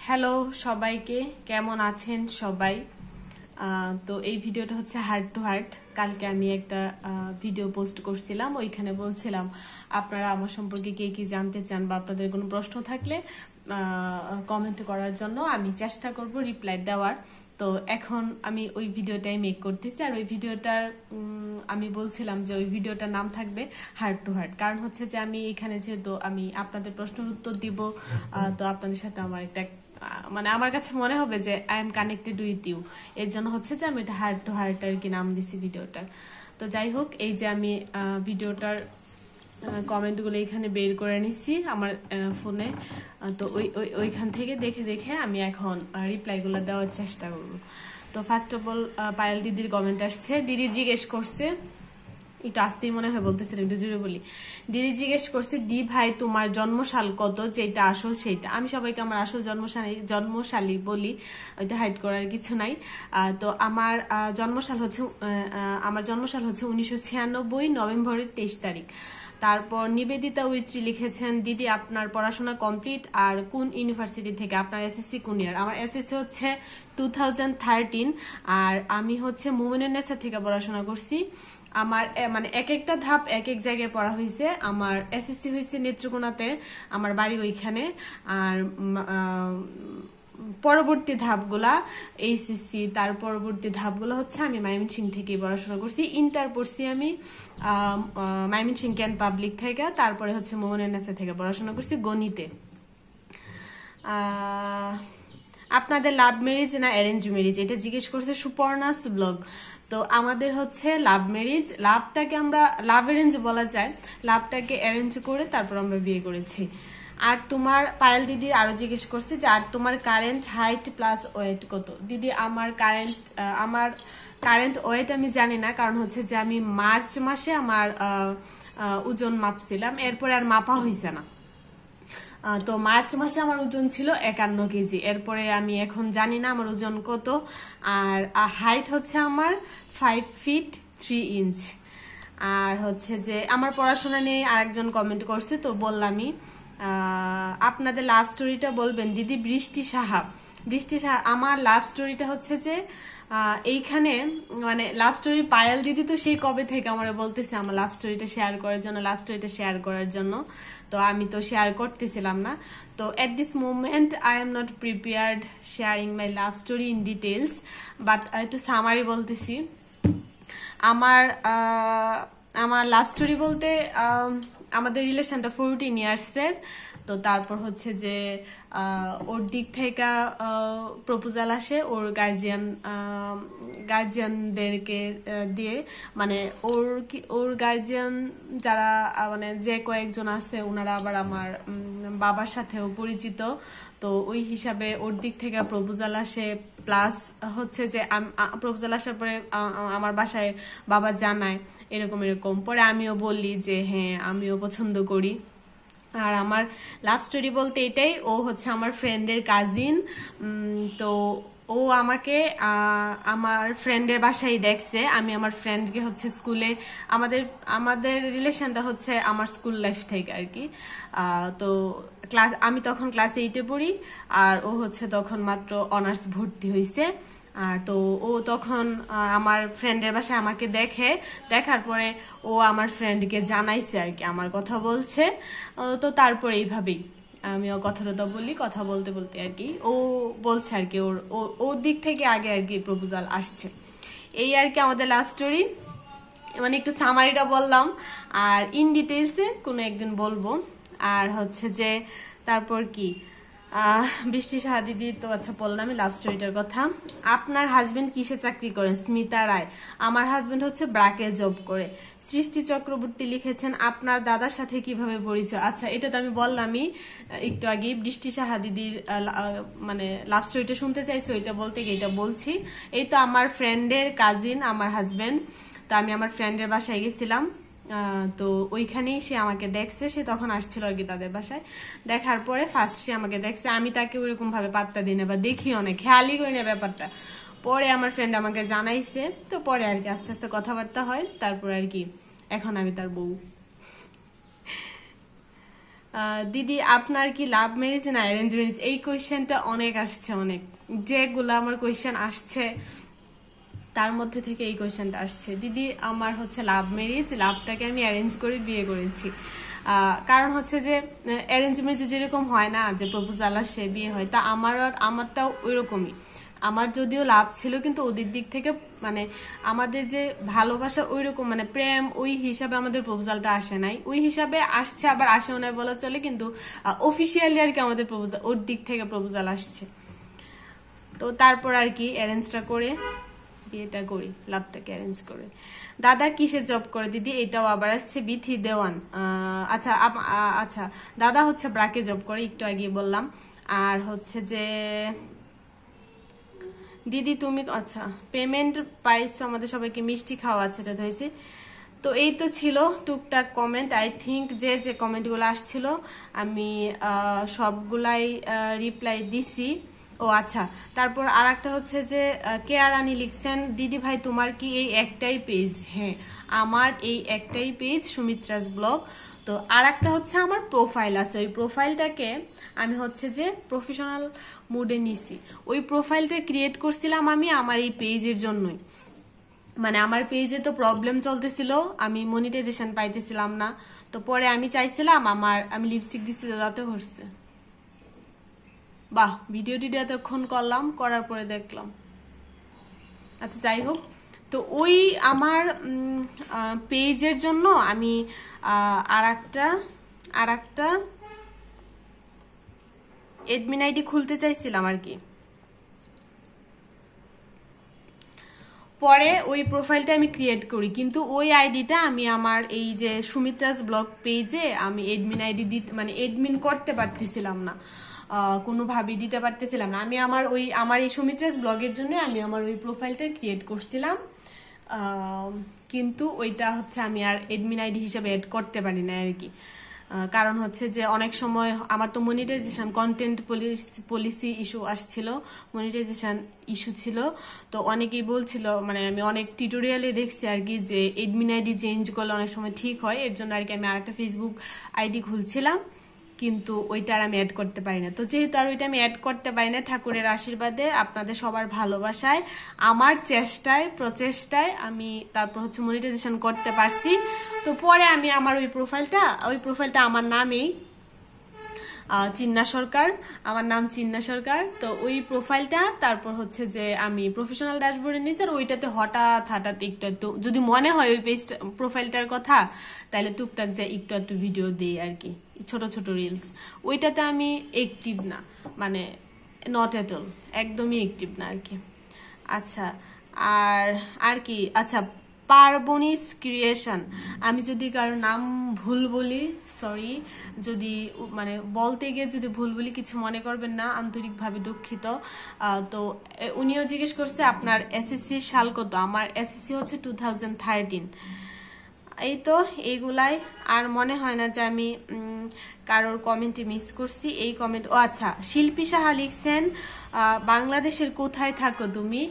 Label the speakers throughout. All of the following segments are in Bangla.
Speaker 1: হ্যালো সবাইকে, কেমন আছেন সবাই? তো এই ভিডিওটা হচ্ছে হার্ট টু হার্ট। কালকে আমি একটা ভিডিও পোস্ট করছিলাম, ওইখানে বলছিলাম আপনারা আমার সম্পর্কে কে কি জানতে চান বা আপনাদের কোনো প্রশ্ন থাকলে কমেন্ট করার জন্য আমি চেষ্টা করব রিপ্লাই দেওয়ার। তো এখন আমি ওই ভিডিওটাই মেক করতেছি, আর ওই ভিডিওটার আমি বলছিলাম যে ওই ভিডিওটার নাম থাকবে হার্ট টু হার্ট। কারণ হচ্ছে যে আমি এখানে যেহেতু আমি আপনাদের প্রশ্নের উত্তর দিব, তো আপনাদের সাথে আমার একটা মানে আমার কাছে মনে হবে যে I am connected with you, এর জন্য হচ্ছে যে আমি এটা হার্ট টু হার্ট আর কি নাম দিছি ভিডিওটার। তো যাই হোক, এই যে আমি ভিডিওটার কমেন্টগুলো এখানে বের করে নিছি আমার ফোনে। তো ওইখান থেকে দেখে দেখে আমি এখন রিপ্লাইগুলো দেওয়ার চেষ্টা করব। তো ফার্স্ট অফ অল পায়েল দিদির কমেন্ট আসছে। দিদি জিজ্ঞেস করছে, একটু আসতেই মনে হয় বলতেছিলাম, একটু জুড়ে বলি। দিদি জিজ্ঞেস করছে, দি ভাই তোমার জন্মসাল কত, যেটা আসল সেইটা। আমি সবাইকে আমার আসল জন্মসালই বলি, ওইটা হাইড করার কিছু নাই। তো আমার জন্মসাল হচ্ছে 1996 নভেম্বরের 23 তারিখ। তারপর নিবেদিতা উইত্রি লিখেছেন, দিদি আপনার পড়াশোনা কমপ্লিট আর কোন ইউনিভার্সিটি থেকে? আপনার এসএসসি কোন ইয়ার? আমার এসএসসি হচ্ছে 2013, আর আমি হচ্ছে মুমিনুন্নেসা থেকে পড়াশোনা করছি। আমার মানে এক একটা ধাপ এক এক জায়গায় পড়া হয়েছে। আমার এসএসসি হয়েছে নেত্রকোনাতে, আমার বাড়ি ওইখানে। আর পরবর্তী ধাপগুলা এইচএসসি, তার পরবর্তী ধাপগুলো হচ্ছে আমি ময়মনসিংহ থেকে পড়াশোনা করছি। ইন্টার পড়ছি আমি ময়মনসিংহ ক্যান পাবলিক থেকে। তারপরে হচ্ছে মুমিনুন্নেসা থেকে পড়াশোনা করছি গণিতে। আপনাদের লাভ ম্যারেজ না অ্যারেঞ্জ ম্যারেজ, এটা জিজ্ঞেস করছে সুপর্ণাস ব্লগ। তো আমাদের হচ্ছে লাভ ম্যারেজ। লাভটাকে আমরা লাভ অ্যারেঞ্জ বলা যায়, লাভটাকে অ্যারেঞ্জ করে তারপর আমরা বিয়ে করেছি। আর তোমার পায়েল দিদি আরো জিজ্ঞেস করছে যে আর তোমার কারেন্ট হাইট প্লাস ওয়েট কত? দিদি আমার কারেন্ট ওয়েট আমি জানি না, কারণ হচ্ছে যে আমি মার্চ মাসে আমার ওজন মাপছিলাম, এরপরে আর মাপা হয়েছে না। তো মার্চ মাসে আমার ওজন ছিল 51 কেজি। এরপরে আমি এখন জানি না আমার ওজন কত। আর হাইট হচ্ছে আমার 5 ফিট 3 ইঞ্চ। আর হচ্ছে যে আমার পড়াশোনা নিয়ে আরেকজন কমেন্ট করছে, তো বললামই। আপনাদের লাভ স্টোরিটা বলবেন দিদি। বৃষ্টি সাহা। আমার লাভ স্টোরিটা হচ্ছে যে এইখানে মানে লাভ স্টোরি পায়েল দিদি তো সেই কবে থেকে আমার বলতেছে আমার লাভ স্টোরিটা শেয়ার করার জন্য, তো আমি তো শেয়ার করতেছিলাম না। তো at this moment I am not prepared sharing my love story in details, but একটু সামারি বলতেছি। আমার লাভ স্টোরি বলতে আমাদের রিলেশনটা 14 ইয়ার্সের। তো তারপর হচ্ছে যে ওর দিক থেকে প্রপোজাল আসে ওর গার্জিয়ানদেরকে দিয়ে, মানে ওর গার্জিয়ান যারা মানে যে কয়েকজন আছে ওনারা আবার আমার বাবার সাথেও পরিচিত। তো ওই হিসাবে ওর দিক থেকে প্রপোজাল আসে, প্লাস হচ্ছে যে প্রপোজাল আসার পরে আমার বাসায় বাবা জানায় এরকম পরে আমিও বললি যে হ্যাঁ আমিও পছন্দ করি। আর আমার লাভ স্টোরি বলতে এটাই, ও হচ্ছে আমার ফ্রেন্ডের কাজিন। তো ও আমাকে আমার ফ্রেন্ডের বাসায় দেখছে। আমি আমার ফ্রেন্ডকে হচ্ছে স্কুলে, আমাদের রিলেশনটা হচ্ছে আমার স্কুল লাইফ থেকে আর কি। তো আমি তখন ক্লাস 8-এ পড়ি, আর ও হচ্ছে তখন মাত্র অনার্স ভর্তি হয়েছে। আর তো ও তখন আমার ফ্রেন্ডের বাসায় আমাকে দেখার পরে ও আমার ফ্রেন্ডকে জানাইছে আর কি, আমার কথা বলছে। তো তারপরে এইভাবেই আমিও কথা বলতে বলতে আর কি ও বলছে আর কি ওর দিক থেকে আগে আর কি প্রপোজাল আসছে। এই আর কি আমাদের লাভ স্টোরি, মানে একটু সামারিটা বললাম, আর ইন ডিটেলসে কোনো একদিন বলবো। আর হচ্ছে যে তারপর কি বৃষ্টি সাহা দিদি তো আচ্ছা বললাম লাভ স্টোরিটার কথা। আপনার হাজবেন্ড কিসে চাকরি করেন? স্মিতা রায়। আমার হাজবেন্ড হচ্ছে ব্রাকে জব করে। সৃষ্টি চক্রবর্তী লিখেছেন, আপনার দাদার সাথে কিভাবে পরিচয়? আচ্ছা, এটা তো আমি বললামই একটু আগে। বৃষ্টি সাহা দিদির মানে লাভ স্টোরিটা শুনতে চাইছে, ওইটা বলতে গিয়ে এটা বলছি। এই তো আমার ফ্রেন্ডের কাজিন আমার হাজবেন্ড। তো আমি আমার ফ্রেন্ডের বাসায় গেছিলাম, তো ওইখানেই সে আমাকে দেখছে। সে তখন আসছিল আর কি তাদের বাসায়। দেখার পরে ফার্স্ট সে আমাকে দেখছে, আমি তাকে ওইরকম ভাবে পাত্তা দিই না বা দেখি অনেক খেয়ালই করি না ব্যাপারটা। পরে আমার ফ্রেন্ড আমাকে জানাইছে, তো পরে আর কি আস্তে আস্তে কথাবার্তা হয়। তারপর আর কি এখন আমি তার বউ। দিদি আপনার কি লাভ ম্যারেজ না অ্যারেঞ্জ ম্যারেজ? এই কোয়েশ্চেনটা অনেক আসছে, অনেক যেগুলো আমার কোয়েশ্চেন আসছে তার মধ্যে থেকে এই কোয়েশ্চেনটা আসছে। দিদি আমার হচ্ছে লাভ ম্যারেজ, লাভটাকে আমি অ্যারেঞ্জ করে বিয়ে করেছি। কারণ হচ্ছে যে অ্যারেঞ্জ ম্যারেজে যেরকম হয় না যে প্রপোজাল আসে বিয়ে হয়, তা আমারটাও ওই রকমই। আমার যদিও লাভ ছিল কিন্তু ওদের দিক থেকে মানে আমাদের যে ভালোবাসা ওই রকম মানে প্রেম ওই হিসাবে আমাদের প্রপোজালটা আসে নাই, ওই হিসাবে আসছে আবার আসেও নাই বলা চলে, কিন্তু অফিসিয়ালি আর কি আমাদের প্রপোজাল ওর দিক থেকে প্রপোজাল আসছে। তো তারপর আর কি অ্যারেঞ্জটা করে বিয়েটা করি, লাভটাকে অ্যারেঞ্জ করে। দাদা কিসে জব করে? দিদি এটাও আবার আসছে বিথি দেওয়ান। আচ্ছা আচ্ছা, দাদা হচ্ছে ব্রাকে জব করে, একটু আগে বললাম। আর হচ্ছে যে দিদি তুমি আচ্ছা পেমেন্ট পাইছো, আমাদের সবাইকে মিষ্টি খাওয়া আছে, এটা হয়েছে। তো এই তো ছিল টুকটাক কমেন্ট। আই থিঙ্ক যে যে কমেন্টগুলো আসছিল আমি সবগুলাই রিপ্লাই দিছি। ও আচ্ছা, তারপর আর একটা হচ্ছে যে কেয়া রানী লিখছেন, দিদি ভাই তোমার কি এই একটাই পেজ? হ্যাঁ, আমার এই একটাই পেজ সুমিত্রাস ব্লগ। তো আর একটা হচ্ছে আমার প্রোফাইল আছে, ওই প্রোফাইলটাকে আমি হচ্ছে যে প্রফেশনাল মুডে নিছি। ওই প্রোফাইলটা ক্রিয়েট করছিলাম আমি আমার এই পেজের জন্যই। মানে আমার পেজে তো প্রবলেম চলতেছিল, আমি মনিটাইজেশন পাইতেছিলাম না। তো পরে আমি চাইছিলাম আমি লিপস্টিক দিচ্ছি দাদাতে হচ্ছে, বাহ ভিডিওটি এতক্ষণ করলাম, করার পরে দেখলাম। আচ্ছা যাই হোক, তো ওই আমার পেজের জন্য আমি আর একটা এডমিন আইডি খুলতে চাইছিলাম আর কি। পরে ওই প্রোফাইলটা আমি ক্রিয়েট করি, কিন্তু ওই আইডিটা আমি আমার এই যে সুমিত্রাস ব্লগ পেজে আমি এডমিন আইডি দিতে মানে এডমিন করতে পারতেছিলাম না, কোনোভাবেই দিতে পারতেছিলাম না। আমি আমার এই সুমিত্রাস ব্লগের জন্য আমি আমার ওই প্রোফাইলটা ক্রিয়েট করছিলাম, কিন্তু ওইটা হচ্ছে আমি আর এডমিন আইডি হিসেবে এড করতে পারি না আর কি। কারণ হচ্ছে যে অনেক সময় আমার তো মনিটাইজেশন কন্টেন্ট পলিসি ইস্যু আসছিল, মনিটাইজেশন ইস্যু ছিল। তো অনেকেই বলছিল, মানে আমি অনেক টিউটোরিয়ালে দেখছি আর কি যে এডমিন আইডি চেঞ্জ করলে অনেক সময় ঠিক হয়, এর জন্য আর কি আমি আরেকটা ফেসবুক আইডি খুলছিলাম, কিন্তু ওইটা আর আমি অ্যাড করতে পারি না। তো যেহেতু আর ওইটা আমি অ্যাড করতে পারি না, ঠাকুরের আশীর্বাদে আপনাদের সবার ভালোবাসায় আমার প্রচেষ্টায় আমি তারপর হচ্ছে মনিটাইজেশন করতে পারছি। তো পরে আমি আমার ওই প্রোফাইলটা আমার নামেই চিন্না সরকার, আমার নাম চিন্না সরকার। তো ওই প্রোফাইলটা তারপর হচ্ছে যে আমি প্রফেশনাল ড্যাশবোর্ডে নিয়েছি, আর ওইটাতে হঠাৎ একটু যদি মনে হয় ওই পেজ প্রোফাইলটার কথা, তাহলে টুকটাক যা একটু ভিডিও দিই আর কি, ছোট ছোট রিলস। ওইটাতে আমি অ্যাক্টিভ না, মানে নট এট অল, একদমই অ্যাক্টিভ না আর কি। আচ্ছা আর কি, আচ্ছা পার্বনিস ক্রিয়েশন, আমি যদি কারো নাম ভুল বলি সরি, যদি মানে বলতে গিয়ে যদি ভুল বলি কিছু মনে করবেন না, আন্তরিকভাবে দুঃখিত। তো উনিও জিজ্ঞেস করছে আপনার এসএসসি সাল কত? আমার এসএসসি হচ্ছে 2013। এই তো এইগুলাই, আর মনে হয় না যে আমি কারোর কমেন্টে মিস করছি। এই কমেন্ট, ও আচ্ছা, শিল্পী সাহা লিখছেন বাংলাদেশের কোথায় থাকো তুমি?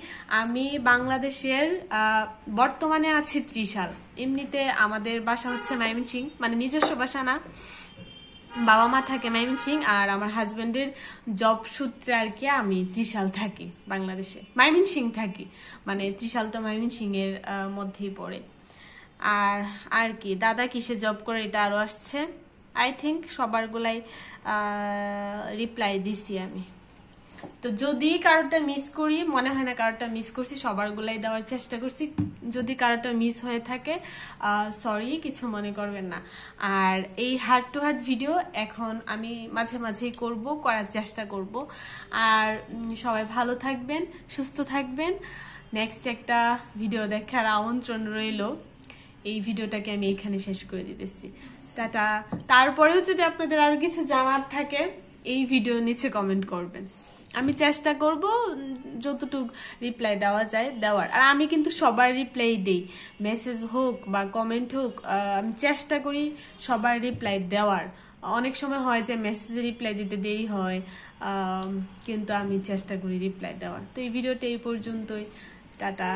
Speaker 1: আমি বাংলাদেশের বর্তমানে আছি ত্রিশাল। এমনিতে আমাদের বাসা হচ্ছে ময়মনসিং, মানে নিজস্ব বাসা না, বাবা মা থাকে ময়মনসিং, আর আমার হাজবেন্ডের জব সূত্রে আর কি আমি ত্রিশাল থাকি, বাংলাদেশে ময়মনসিং থাকি, মানে ত্রিশাল তো ময়মনসিং এর মধ্যেই পড়ে। আর কি দাদা কিসে জব করে, এটা আরো আসছে। আই থিঙ্ক সবারগুলাই রিপ্লাই দিছি আমি। তো যদি কারোটা মিস করি, মনে হয় না কারোটা মিস করছি, সবারগুলাই দেওয়ার চেষ্টা করছি। যদি কারোটা মিস হয়ে থাকে সরি, কিছু মনে করবেন না। আর এই হার্ট টু হার্ট ভিডিও এখন আমি মাঝে মাঝেই করার চেষ্টা করব। আর সবাই ভালো থাকবেন, সুস্থ থাকবেন। নেক্সট একটা ভিডিও দেখার আমন্ত্রণ রইল। এই ভিডিওটাকে আমি এখানে শেষ করে দিতেছি, টাটা। তারপরেও যদি আপনাদের আরো কিছু জানার থাকে এই ভিডিও নিচে কমেন্ট করবেন, আমি চেষ্টা করব যতটুকু রিপ্লাই দেওয়া যায় দেওয়ার। আর আমি কিন্তু সবার রিপ্লাই দেই, মেসেজ হোক বা কমেন্ট হোক, আমি চেষ্টা করি সবার রিপ্লাই দেওয়ার। অনেক সময় হয় যে মেসেজে রিপ্লাই দিতে দেরি হয়, কিন্তু আমি চেষ্টা করি রিপ্লাই দেওয়ার। তো এই ভিডিওটা এই পর্যন্তই, টাটা।